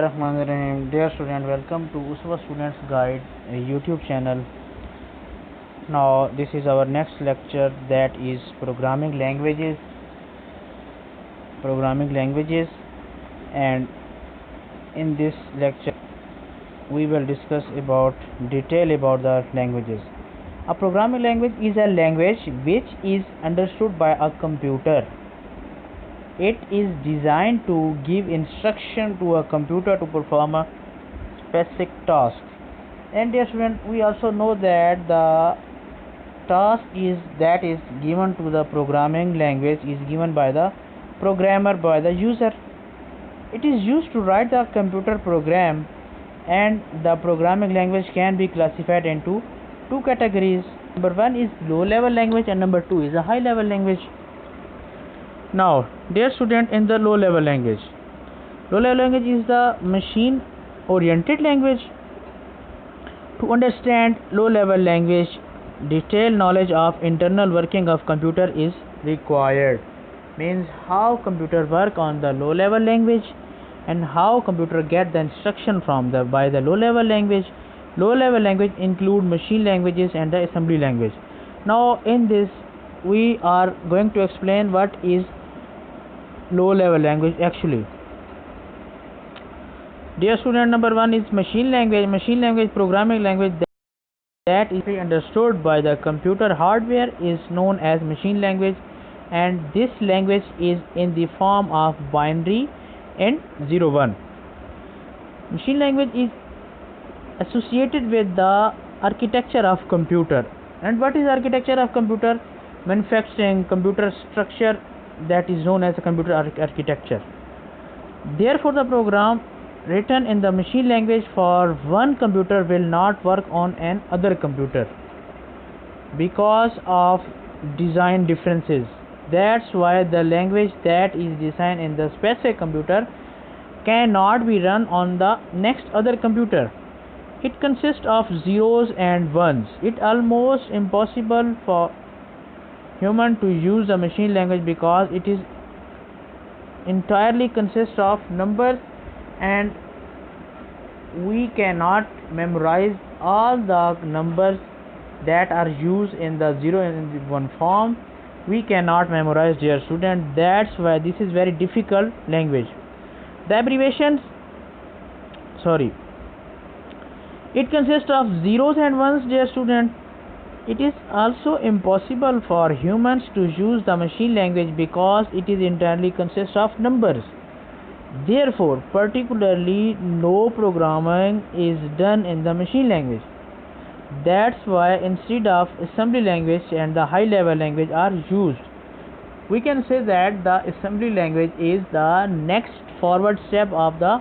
Bismillahirrahmanirrahim. Dear student, welcome to Uswa Students Guide YouTube channel. Now this is our next lecture, that is programming languages. And in this lecture we will discuss about detail about the languages. A programming language is a language which is understood by a computer. It is designed to give instruction to a computer to perform a specific task. And dear student, we also know that the task that is given to the programming language is given by the programmer, by the user. It is used to write the computer program, and the programming language can be classified into two categories. Number one is low level language and number two is a high level language. Now dear student, in the low level language is the machine oriented language. To understand low level language, detailed knowledge of internal working of computer is required. Means how computer work on the low level language and how computer get the instruction from by the low level language. Low level language include machine languages and the assembly language. Now in this we are going to explain what is low level language actually. Dear student, number one is machine language programming language that is understood by the computer hardware is known as machine language, and this language is in the form of binary and 0 1. Machine language is associated with the architecture of computer. And what is architecture of computer? Manufacturing computer structure, that is known as a computer architecture. Therefore the program written in the machine language for one computer will not work on an other computer because of design differences. That's why the language that is designed in the specific computer cannot be run on the next other computer. It consists of zeros and ones. It almost impossible for human to use the machine language because it is entirely consists of numbers, and we cannot memorize all the numbers that are used in the 0 and 1 form. We cannot memorize, dear student. That's why this is very difficult language. The abbreviations, it consists of zeros and ones, dear student. It is also impossible for humans to use the machine language because it is entirely consists of numbers. Therefore, particularly no programming is done in the machine language. That's why instead of assembly language and the high level language are used. We can say that the assembly language is the next forward step of the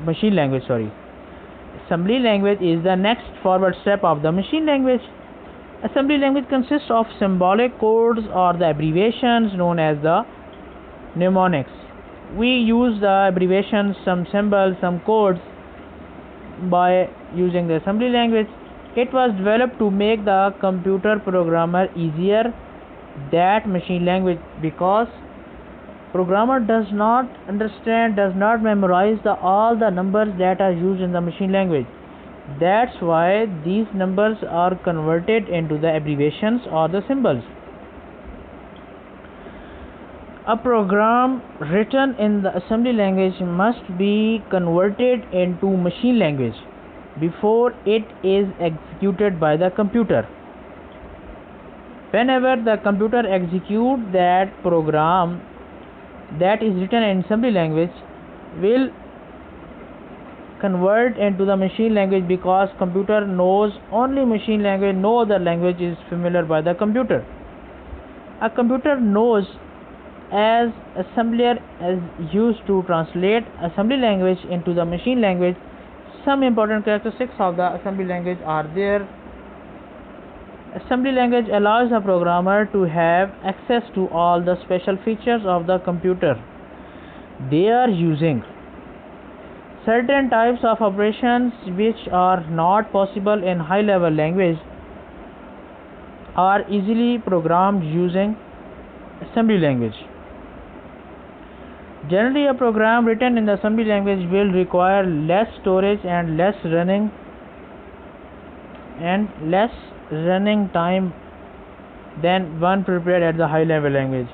machine language. Assembly language is the next forward step of the machine language. Assembly language consists of symbolic codes or the abbreviations known as the mnemonics. We use the abbreviations, some symbols, some codes by using the assembly language. It was developed to make the computer programmer easier that machine language because programmer does not understand, does not memorize all the numbers that are used in the machine language. That's why these numbers are converted into the abbreviations or the symbols. A program written in the assembly language must be converted into machine language before it is executed by the computer. Whenever the computer executes that program that is written in assembly language will convert into the machine language because computer knows only machine language, no other language is familiar by the computer. A computer knows as assembler is used to translate assembly language into the machine language. Some important characteristics of the assembly language are there. Assembly language allows a programmer to have access to all the special features of the computer. They are using certain types of operations which are not possible in high level language are easily programmed using assembly language. Generally, a program written in the assembly language will require less storage and less running time than one prepared at the high level language.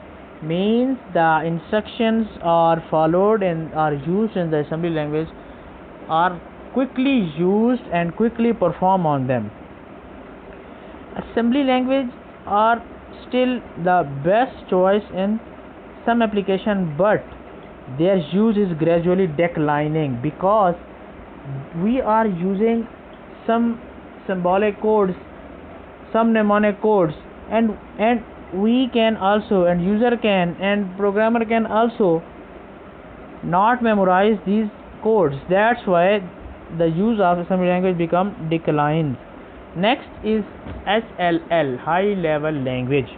Means the instructions are followed and are used in the assembly language are quickly used and quickly perform on them. Assembly language are still the best choice in some application, but their use is gradually declining because we are using some symbolic codes, some mnemonic codes, and we can also, and user can, and programmer can also not memorize these codes. That's why the use of assembly language become declines. Next is HLL, high level language.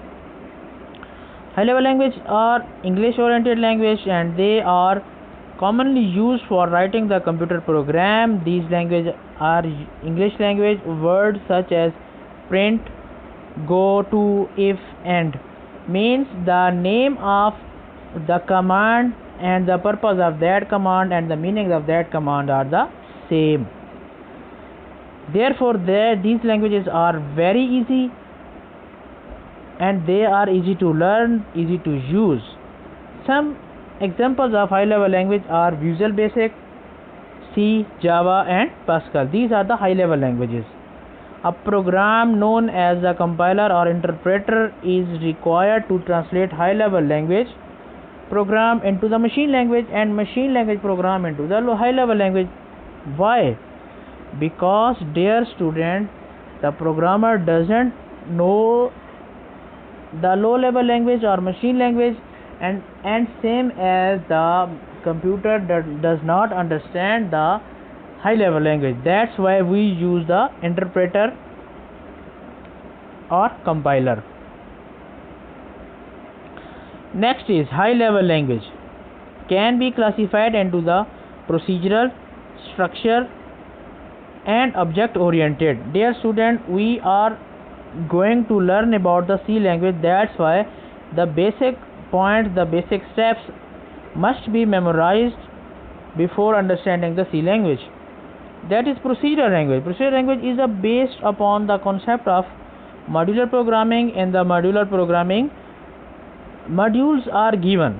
High level language are English oriented language, and they are commonly used for writing the computer program. These languages are English language. Words such as print, go to, if, and means the name of the command and the purpose of that command and the meaning of that command are the same. Therefore, these languages are very easy and they are easy to learn, easy to use. Some examples of high level language are Visual Basic, C, Java, and Pascal. These are the high level languages. A program known as a compiler or interpreter is required to translate high level language program into the machine language and machine language program into the high level language. Why? Because, dear student, the programmer doesn't know the low level language or machine language, and same as the computer does not understand the high level language. That's why we use the interpreter or compiler. Next is high level language can be classified into the procedural, structure, and object oriented. Dear student, we are going to learn about the C language. That's why the basic points, the basic steps must be memorized before understanding the C language. That is procedural language. Procedural language is based upon the concept of modular programming. In the modular programming, modules are given.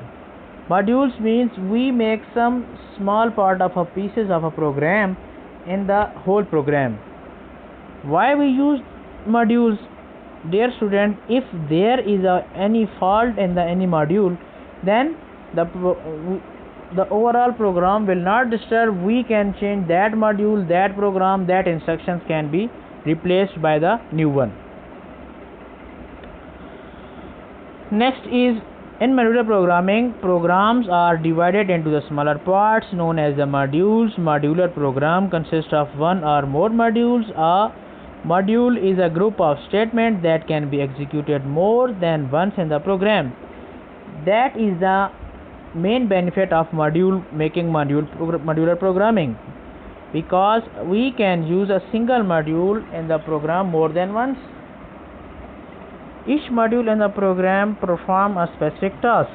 Modules means we make some small part of a pieces of a program in the whole program. Why we use modules? Dear student, if there is any fault in any module, then the overall program will not disturb. We can change that module, that program, that instructions can be replaced by the new one. Next is, in modular programming, programs are divided into the smaller parts known as the modules. Modular program consists of one or more modules. A module is a group of statements that can be executed more than once in the program. That is the main benefit of modular programming, because we can use a single module in the program more than once. Each module in the program performs a specific task.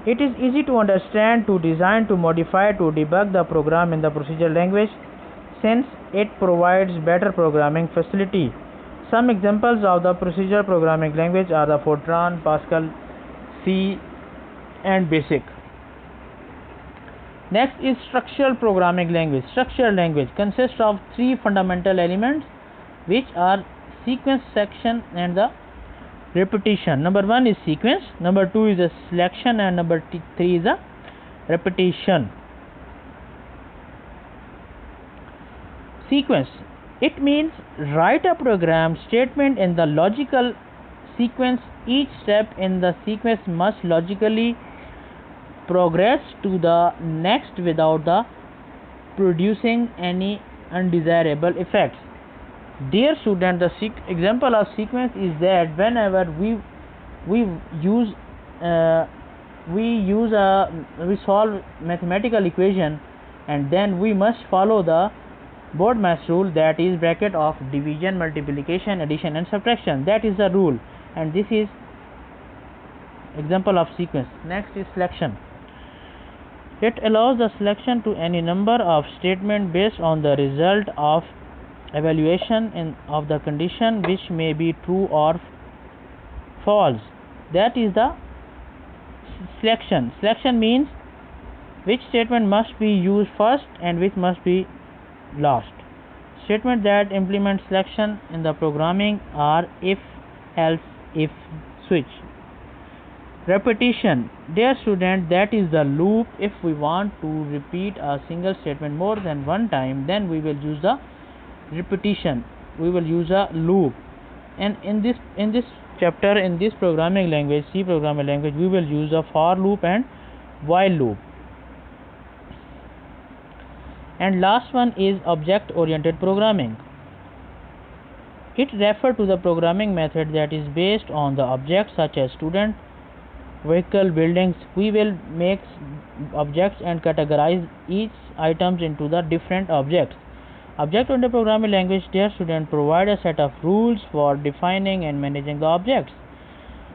It is easy to understand, to design, to modify, to debug the program in the procedural language, since it provides better programming facility. Some examples of the procedural programming language are the Fortran, Pascal, C, and Basic. Next is structural programming language. Structural language consists of three fundamental elements, which are sequence, section, and the repetition. Number one is sequence, number two is a selection, and number three is a repetition. Sequence, it means write a program statement in the logical sequence. Each step in the sequence must logically progress to the next without the producing any undesirable effects. Dear student, the example of sequence is that whenever we solve mathematical equation, and then we must follow the Bode-Mass rule, that is bracket of division, multiplication, addition, and subtraction. That is the rule, and this is example of sequence. Next is selection. It allows the selection to any number of statements based on the result of evaluation of the condition, which may be true or false. That is the selection. Selection means which statement must be used first and which must be last. Statements that implement selection in the programming are if, else, if, switch. Repetition. Dear student, that is the loop. If we want to repeat a single statement more than one time, then we will use the repetition. We will use a loop. And in this chapter, in this programming language, C programming language, we will use a for loop and while loop. And last one is object oriented programming. It refers to the programming method that is based on the objects such as student, vehicle, buildings. We will make objects and categorize each items into the different objects. Object-oriented programming language, dear student, provide a set of rules for defining and managing the objects.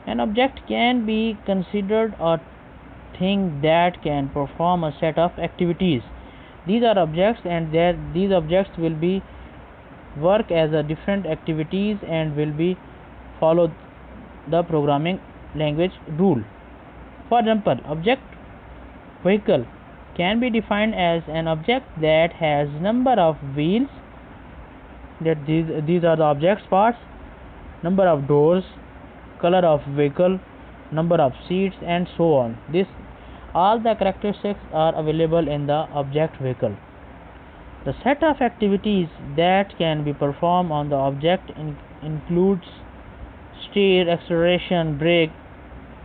An object can be considered a thing that can perform a set of activities. These are objects, and these objects will be work as a different activities and will be follow the programming language rule. For example, object vehicle can be defined as an object that has number of wheels, that these are the objects parts, number of doors, color of vehicle, number of seats, and so on. All the characteristics are available in the object vehicle. The set of activities that can be performed on the object includes steer, acceleration, brake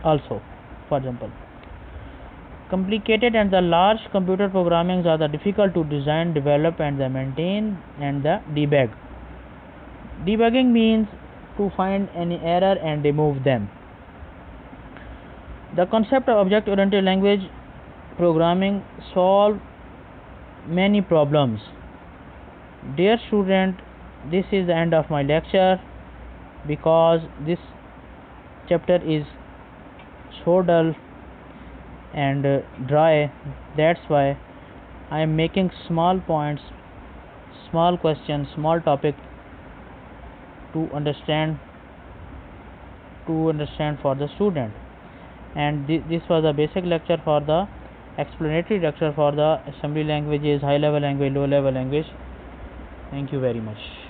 also, for example. Complicated and the large computer programmings are the difficult to design, develop, and the maintain and the debug. Debugging means to find any error and remove them. The concept of object-oriented language programming solve many problems. Dear student, this is the end of my lecture because this chapter is so dull and dry. That's why I am making small points, small questions, small topic to understand for the student. And this was a basic lecture for the explanatory lecture for the assembly languages, high level language, low level language. Thank you very much.